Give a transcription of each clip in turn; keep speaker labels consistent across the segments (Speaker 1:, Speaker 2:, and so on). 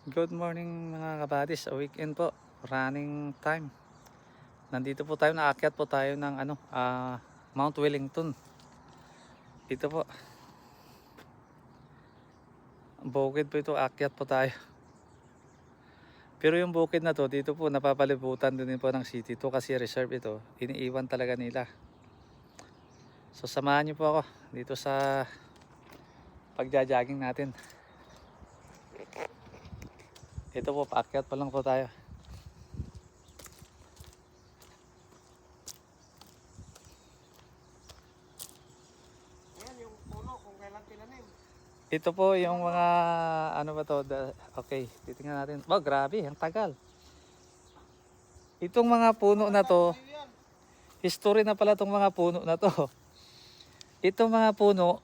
Speaker 1: Good morning mga kabadis, a weekend po, running time. Nandito po tayo, naakyat po tayo ng Mount Wellington. Dito po, bukid po ito, akyat po tayo. Pero yung bukid na to, dito po napapalibutan din po ng city to kasi reserve ito. Iniiwan talaga nila. So samahan niyo po ako dito sa pagja-jogging natin. Ito po, paakyat pa lang po tayo.
Speaker 2: Ayan yung puno kung kailan tinanim.
Speaker 1: Ito po yung mga ano ba to? Okay, titingnan natin. Oh, grabe, ang tagal. Itong mga puno na to,
Speaker 2: Tayo yan.
Speaker 1: history na pala itong mga puno na to. Itong mga puno,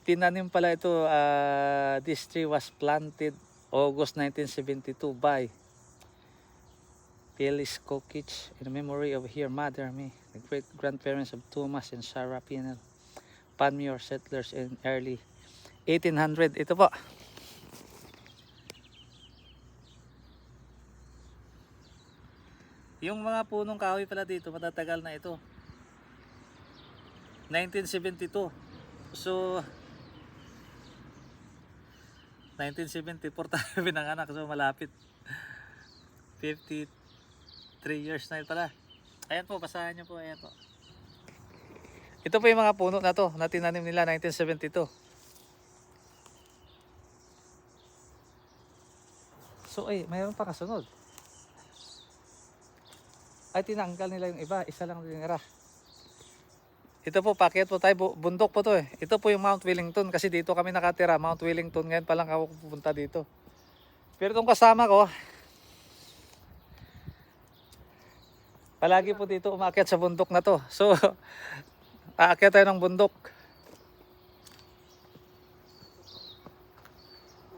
Speaker 1: tinanim pala ito, this tree was planted August 1972 by Phyllis Kokich in memory of her mother, me, the great grandparents of Thomas and Sarah Pinel, Panmure settlers in early 1800. Ito po. Yung mga punong kahoy pala dito, matatagal na ito. 1972. So 1974 tayo pinanganak, so malapit 53 years na pala. Ayan po, basahan nyo po. Ayan po, ito po yung mga puno na to na tinanim nila 1972. So mayroon pa kasunod. Ay, tinanggal nila yung iba, isa lang tinira. Ito po, pakyat po tayo, bundok po to eh. Ito po yung Mount Wellington kasi dito kami nakatira. Mount Wellington, ngayon pa lang ako pupunta dito. Pero itong kasama ko, palagi po dito umakyat sa bundok na to. So, aakyat tayo ng bundok.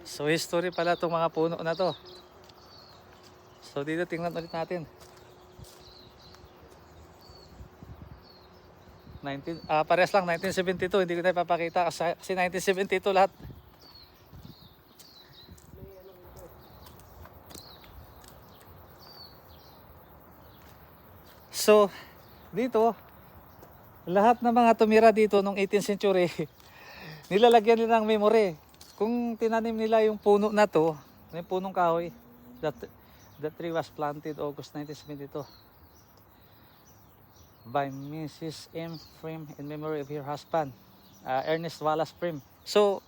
Speaker 1: So, history pala itong mga puno na to. So, dito tingnan ulit natin. 19, parehas lang, 1972. Hindi ko tayo papakita kasi 1972 lahat. So, dito, lahat ng mga tumira dito nung 18th century, nilalagyan nila ng memory. Kung tinanim nila yung puno na to, yung punong kahoy, that tree was planted August 1972 by Mrs. M. Prim in memory of her husband, Ernest Wallace Prim. So,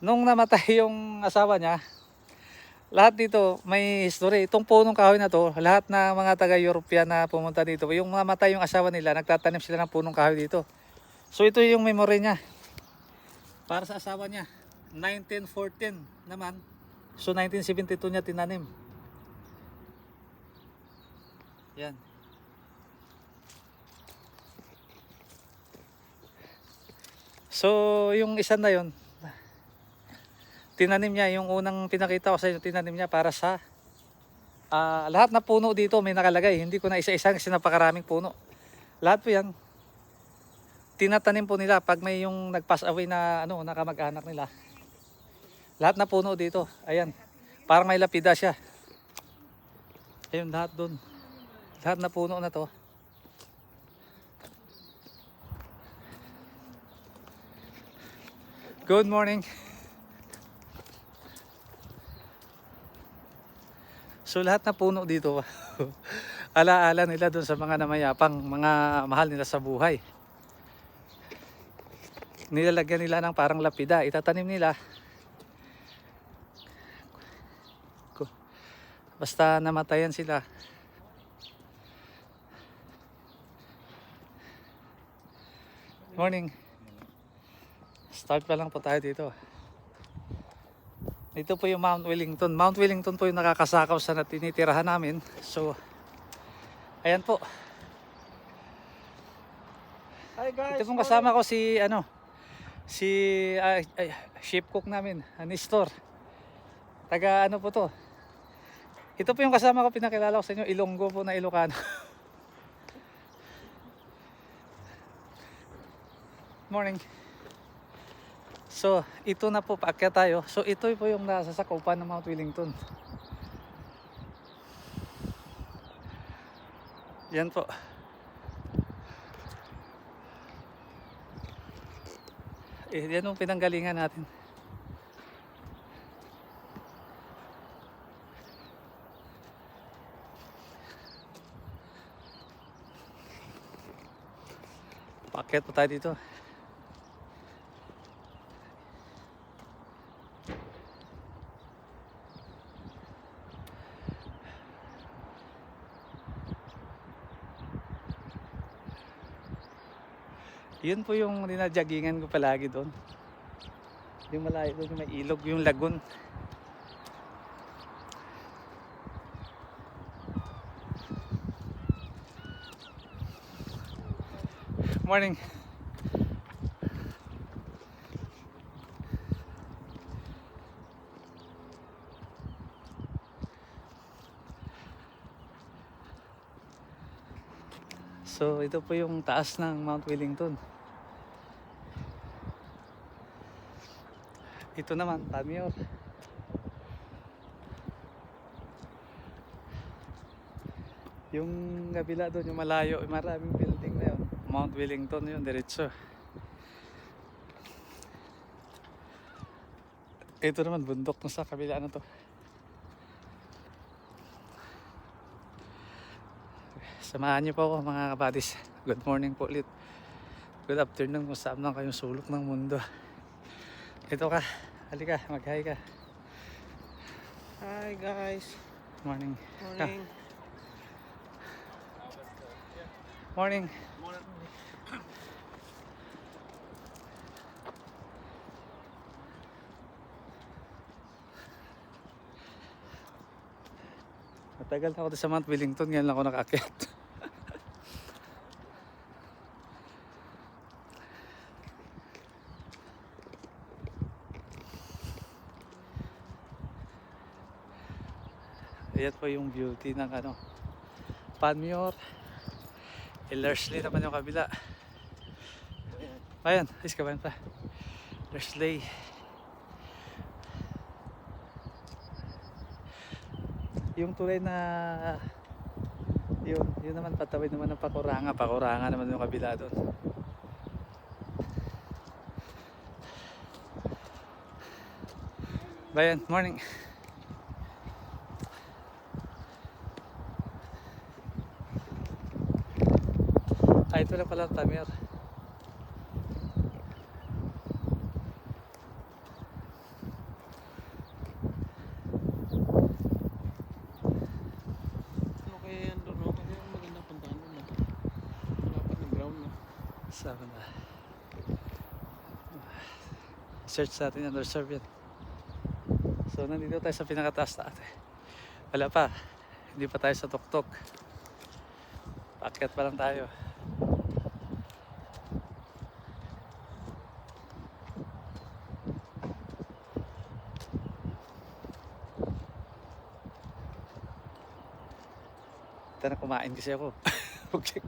Speaker 1: nung namatay yung asawa niya, lahat dito may history. Itong punong kahoy na to, lahat na mga taga-European na pumunta dito, yung namatay yung asawa nila, nagtatanim sila ng punong kahoy dito. So ito yung memory niya. Para sa asawa niya, 1914 naman. So 1972 niya tinanim. Yan. So yung isa na yon, tinanim niya, yung unang pinakita ko sa inyo, tinanim niya para sa lahat na puno dito may nakalagay. Hindi ko na isa-isa kasi napakaraming puno. Lahat po yan, tinatanim po nila pag may yung nag-pass away na nakamag-anak nila. Lahat na puno dito, ayan, parang may lapida siya. Ayun, lahat doon. Lahat na puno na to. Good morning. So lahat na puno dito, alaala nila doon sa mga namayapang, mga mahal nila sa buhay. Nilalagyan nila ng parang lapida, itatanim nila. Basta namatayan sila. Morning. Start pa lang po tayo dito. Ito po yung Mount Wellington. Mount Wellington po yung nakakasakaw sa tinitirahan namin. So, ayan po.
Speaker 2: Hi guys.
Speaker 1: Ito pong kasama ko si ship cook namin, Nestor. Taga ano po to. Ito po yung kasama ko, pinakilala ko sa inyo, Ilonggo po na Ilocano. Morning. So, ito na po, paakyat tayo. So, ito po yung nasa sakupan ng Mount Wellington. Yan po. Yan yung pinanggalingan natin. Paakyat po tayo dito. Yun po yung dinajaggingan ko palagi doon. Yung malayo doon, yung may ilog, yung lagoon. Morning. So ito po yung taas ng Mount Wellington. Ito naman, Palmyra. Yung kabila doon, yung malayo, maraming building na yun. Mount Wellington yun, diretso. Ito naman, bundok na sa kabila na to. Samahan niyo po ako mga kabadis. Good morning po ulit. Good afternoon kung saan lang kayong sulok ng mundo. Ito ka, halika, mag-hi ka.
Speaker 2: Hi guys.
Speaker 1: Morning.
Speaker 2: Morning.
Speaker 1: Morning. Matagal na ako sa Mount Wellington, ngayon lang ako nakaakyat. Ayan po yung beauty ng ano, Palmyra. Ellerslie naman yung kabila. Ayan, is kabayan pa. Ellerslie. Yung tulay na yun naman patawid naman ng Pakuranga naman yung kabila doon. Bayan, morning. Ito na pala ang Palmyra.
Speaker 2: Okay, yan doon. No? Kasi maganda puntahan doon. No? Malapit ng ground. No?
Speaker 1: Saan na? Search natin yung reserve yan. So nandito tayo sa pinakataas na ate. Wala pa. Hindi pa tayo sa tuktok. Paakyat pa lang tayo. Ito na, kumain kasi ako. Okay.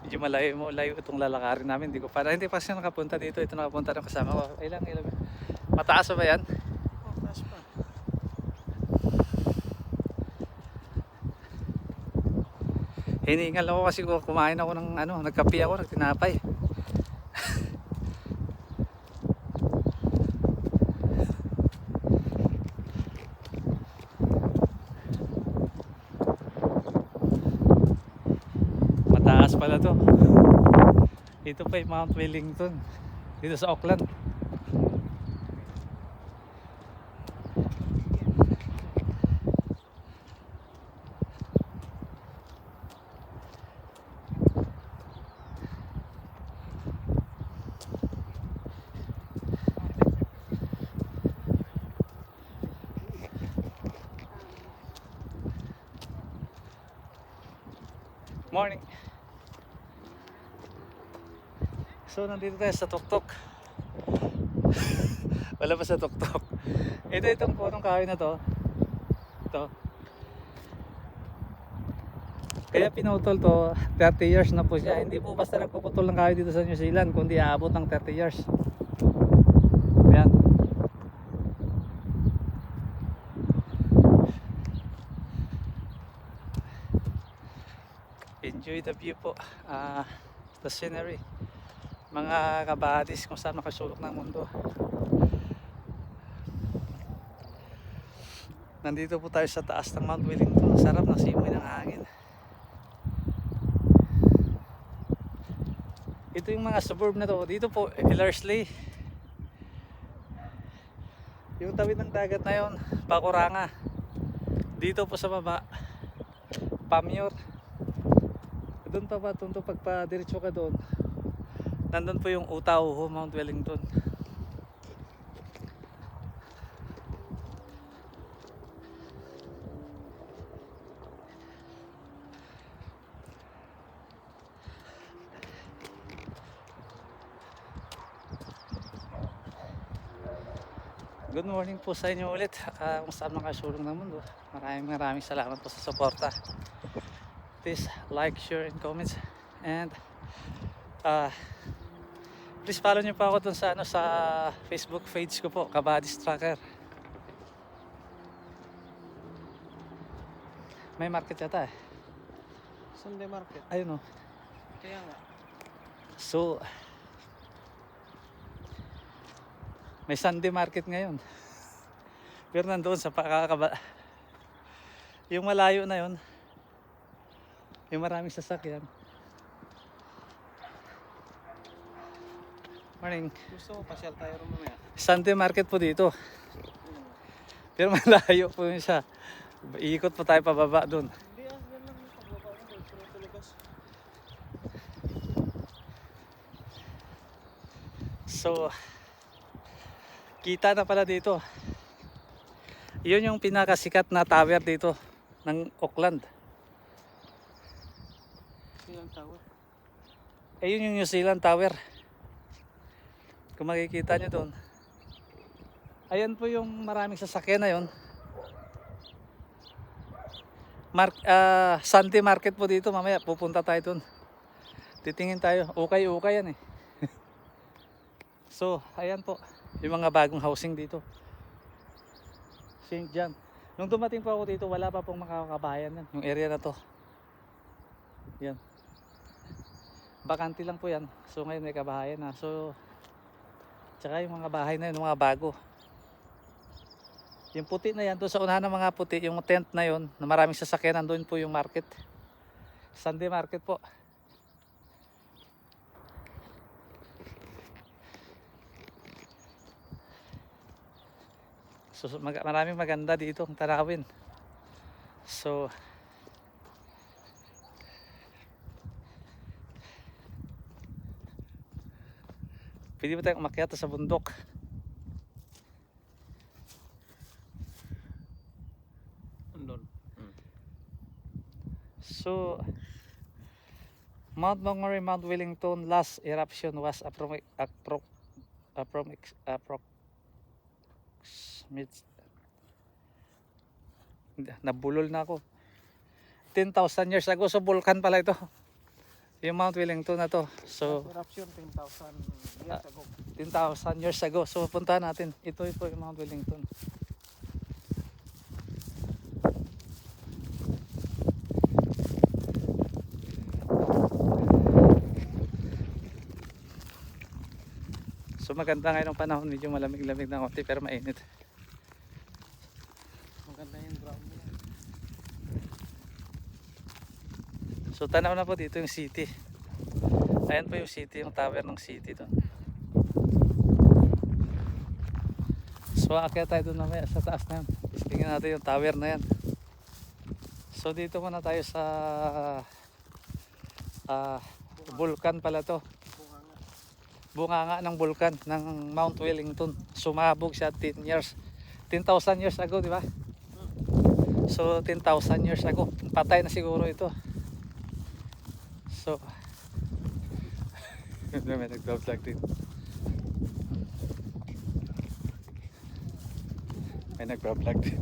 Speaker 1: Medyo malayo itong lalakarin namin. Hindi pa siya nakapunta dito. Ito nakapunta ng kasama ko. Ilang. Mataas ba yan?
Speaker 2: Oh, taas pa.
Speaker 1: Hiningal ako kasi kumain ako ng ano, nagkape ako, nagtinapay. Mataas pala to. Ito pa yung Mount Wellington. Dito sa Auckland. Morning. So nandito tayo sa tuktok. Wala pa sa tuktok. Itong punong kahoy na to. Ito. Kaya pinutol to, 30 years na po siya. Hindi po basta nagpuputol ng kahoy dito sa New Zealand, kundi aabot ng 30 years. Ayan. Enjoy the view po. The scenery. Mga kabahadis kung saan makasulok ng mundo. Nandito po tayo sa taas ng Mount Wellington. Sarap ng simoy ng hangin. Ito yung mga suburb na to. Dito po, Ellerslie. Yung tawid ng dagat na yun, Pakuranga. Dito po sa baba, Pamure. Doon pa ba, tunto pagpa-diretso ka doon. Nandun po yung Utauho, Mount Wellington. Good morning po sa inyo ulit. Kung saan makasulong ng mundo. Maraming salamat po sa suporta. Please like, share, and comments. And please follow nyo pa ako dun sa, sa Facebook page ko po, Kabahadis Tracker. May market yata eh.
Speaker 2: Sunday market.
Speaker 1: Ayun o.
Speaker 2: Kaya nga.
Speaker 1: So, may Sunday market ngayon. Pero nandoon sa pakakaba. Yung malayo na yon, yung maraming sasakyan. Morning.
Speaker 2: Gusto mo pasyal tayo rin mamaya?
Speaker 1: Sunday market po dito. Pero malayo po yun siya. Iikot po tayo pababa doon.
Speaker 2: Hindi yan lang yung pagbaba ko. Pero talagas.
Speaker 1: So, kita na pala dito. Yun yung pinakasikat na tower dito ng Auckland.
Speaker 2: Silang tower.
Speaker 1: Ayun yung New Zealand Tower. Kung makikita nyo doon. Ayan po yung maraming sasakyan na yun. Sunday market po dito. Mamaya pupunta tayo doon. Titingin tayo. Ukay-ukay yan eh. So, ayan po. Yung mga bagong housing dito. St. John. Nung dumating po ako dito, wala pa pong makakabahayan yan. Yung area na to. Yan. Bakante lang po yan. So ngayon may kabahayan na. So, tsaka yung mga bahay na yun, yung mga bago. Yung puti na yan, doon sa unahan ng mga puti, yung tent na yun, na maraming sasakyan, nandun po yung market. Sunday market po. So maraming maganda dito ang tanawin. So pwede ba tayong umakyat sa bundok?
Speaker 2: Andun.
Speaker 1: So Mount Montgomery, Mount Wellington last eruption was nabulol na ako 10,000 years ago. So volcan pala ito, yung Mount Wellington na to. So
Speaker 2: Eruption 10,000 years ago.
Speaker 1: 10,000 years ago. So puntahan natin. Ito po yung Mount Wellington. So maganda ngayon ang panahon, medyo malamig-lamig na konti pero mainit.
Speaker 2: Maganda yung ground nila.
Speaker 1: So tanaw na po dito yung city. Ayan po yung city, yung tower ng city doon. So aakyat tayo doon mamaya sa taas na yun. Tingnan natin yung tower na yan. So dito muna tayo sa vulkan pala to. Bunganga ng vulkan ng Mount Wellington. Sumabog siya 10 years. 10,000 years ago, di ba? So 10,000 years ago. Patay na siguro ito. So may nag-vlog din. May nagpa-vlog din.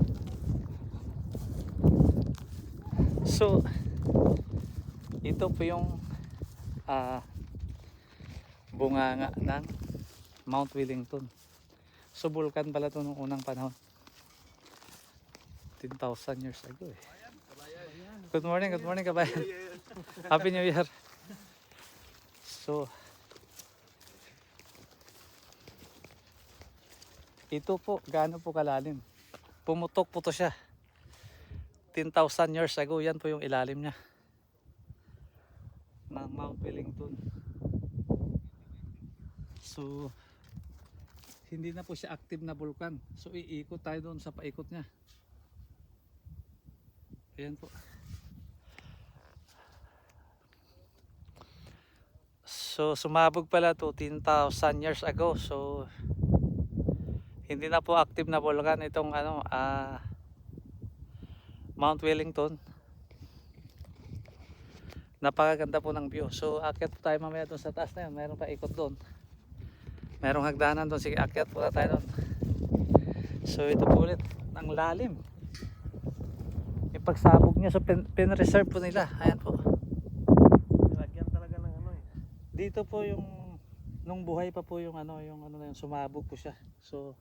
Speaker 1: So, ito po yung bunganga ng Mount Wellington. So, vulkan pala ito nung unang panahon. 10,000 years ago eh. Good morning kabayan. Happy New Year. So, ito po, gaano po kalalim. Pumutok po to siya. 10,000 years ago, yan po yung ilalim niya. Ng Mount Wellington. So, hindi na po siya active na vulkan. So, iikot tayo doon sa paikot niya. Ayan po. So, sumabog pala to 10,000 years ago. So, hindi na po active na vulkan itong Mount Wellington. Napakaganda po ng view. So, akyat po tayo mamaya doon sa taas na yun. Mayroon pa ikot doon. Mayroong hagdanan doon. Sige, akyat po tayo doon. So, ito po ulit. Ang lalim. Yung pagsabog niya. So, pin-reserve po nila. Ayan po.
Speaker 2: Lagyan talaga ng ano eh.
Speaker 1: Dito po yung nung buhay pa po yung na yun, sumabog po siya. So,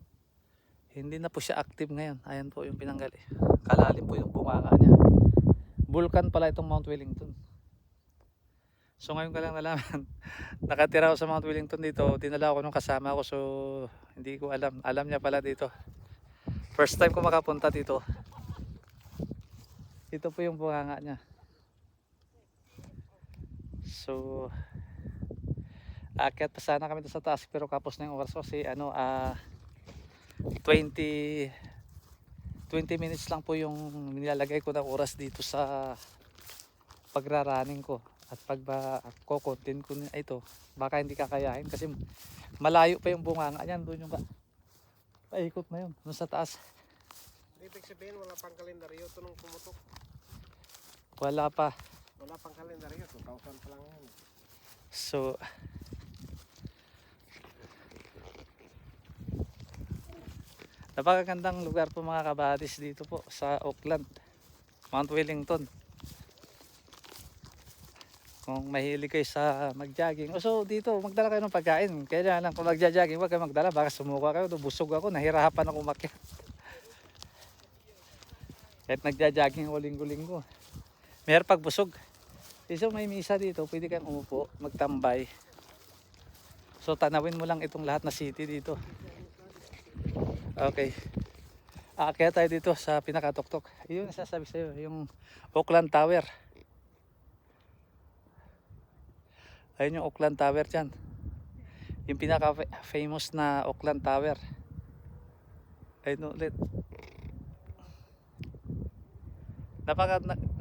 Speaker 1: hindi na po siya active ngayon. Ayan po yung pinanggal eh. Kalalim po yung bunganga niya. Vulkan pala itong Mount Wellington. So ngayon ka lang nalaman. Nakatira ako sa Mount Wellington dito. Dinala ako nung kasama ko. So hindi ko alam. Alam niya pala dito. First time ko makapunta dito. Ito po yung bunganga niya. So aakyat pa sana kami sa taas. Pero kapos na yung oras ko. Kasi 20 minutes lang po yung nilalagay ko ng oras dito sa pagraraning ko. At pag kukontin ko na ito, baka hindi kakayahin kasi malayo pa yung bunganga niyan. Doon yung paikot na yun, doon sa taas.
Speaker 2: Ibig sabihin wala pang kalendaryo ito nung pumutok.
Speaker 1: Wala pa.
Speaker 2: Wala pang kalendaryo, 2,000 pa lang yan.
Speaker 1: So, napakagandang lugar po mga kabadis dito po sa Auckland, Mount Wellington. Kung mahilig kayo sa mag-jogging, so dito magdala kayo ng pagkain. Kaya lang kung magja-jogging, huwag kayo magdala, baka sumuka kayo, busog ako, nahirapan ako umakyat. Kahit nagja-jogging ako linggo-linggo, mayroon pag busog. So may misa dito, pwede kang umupo, magtambay. So tanawin mo lang itong lahat na city dito. Okay. Kaya tayo dito sa pinakatuktok. Yun ang sasabi sa'yo, yung Auckland Tower. Ayun yung Auckland Tower dyan. Yung pinaka-famous na Auckland Tower. Ayun ulit.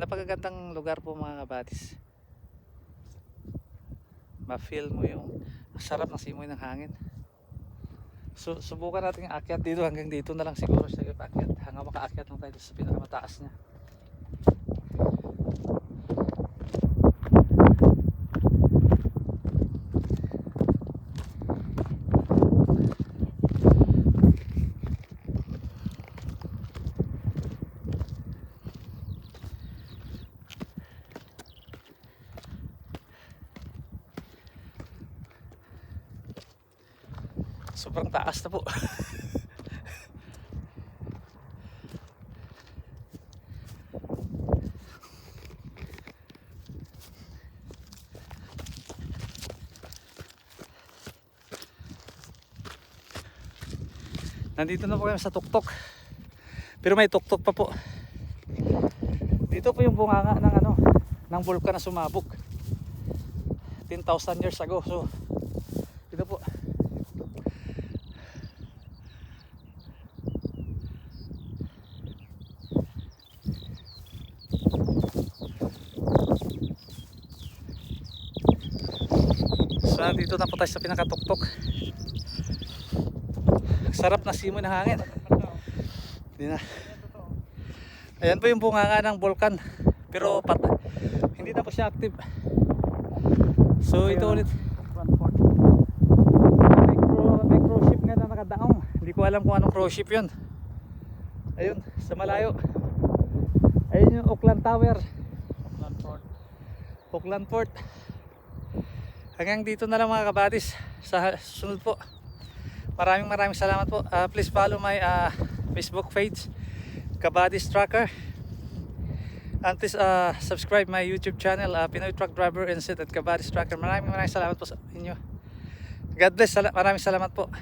Speaker 1: Napakagandang lugar po mga kabatis. Ma-feel mo yung sarap ng simoy ng hangin. So, subukan natin akyat dito hanggang dito na lang siguro siya akyat. Hanggang makaakyat lang tayo sa pinakamataas niya. Sobrang taas na po. Nandito na po kami sa tuktok. Pero may tuktok pa po. Dito po yung bunganga ng ng bulkan na sumabog 10,000 years ago. So ito po. So nandito na po tayo sa pinakatuktok. Sarap na simoy ng hangin. Hindi na. Ayan po yung bunganga ng bulkan. Pero hindi na po siya active. So ito ulit. May cruise ship nga na nakadaong. Hindi ko alam kung anong cruise ship yun. Ayun, sa malayo. Ayun yung Auckland Tower,
Speaker 2: Landford.
Speaker 1: Auckland Port. Hanggang dito na lang mga kabadis. Sa susunod po. Maraming salamat po. Please follow my Facebook page, Kabadis Trucker. And please subscribe my YouTube channel, Pinoy Truck Driver and Sit at Kabadis Trucker. Maraming salamat po sa inyo. God bless. Maraming salamat po.